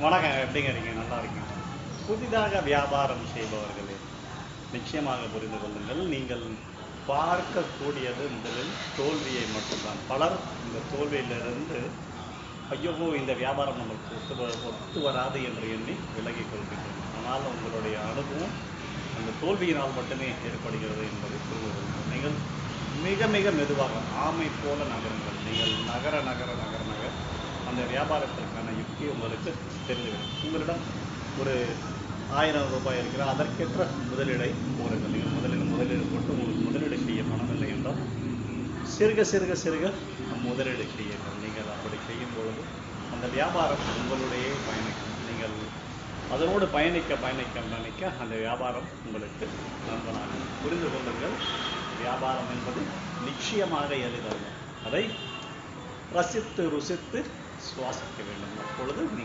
வணக்கம். எப்படிங்க இருக்கீங்க? நல்லா இருக்கீங்க. புதிதாக வியாபாரம் செய்பவர்களே, நிச்சயமாக புரிந்து கொள்ளுங்கள். நீங்கள் பார்க்கக்கூடியது முதலில் தோல்வியை மட்டும்தான். பலர் இந்த தோல்வியிலிருந்து ஐயோ இந்த வியாபாரம் நமக்கு ஒத்து வராது என்று எண்ணி விலகிக் கொள்கின்றனர். ஆனால் உங்களுடைய அனுபவம் அந்த தோல்வியினால் மட்டுமே ஏற்படுகிறது என்பதை புரிந்து கொள்ளுங்கள். நீங்கள் மிக மிக மெதுவாக ஆமை போல நகருங்கள். நீங்கள் நகர நகர நகர நகர அந்த வியாபாரத்திற்கான யுக்தி உங்களுக்கு தெரிந்துவிடும். உங்களிடம் ஒரு 1000 ரூபாய் இருக்கிற அதற்கேற்ற முதலீடை போடுங்கள். நீங்கள் முதலீடு போட்டு உங்களுக்கு முதலீடு செய்ய பணம் இல்லை என்றால் சிறுக சிறுக சிறுக முதலீடு செய்யுங்கள். நீங்கள் அப்படி செய்யும் பொழுது அந்த வியாபாரம் உங்களுடைய பயணிக்கும். நீங்கள் அதனோடு பயணிக்க பயணிக்க பயணிக்க அந்த வியாபாரம் உங்களுக்கு நண்பனாகும். புரிந்து கொள்ளுங்கள், வியாபாரம் என்பது நிச்சயமாக எளிதல்ல. அதை ரசித்து ருசித்து சுவாசிக்க வேண்டும். அப்பொழுது நீங்கள்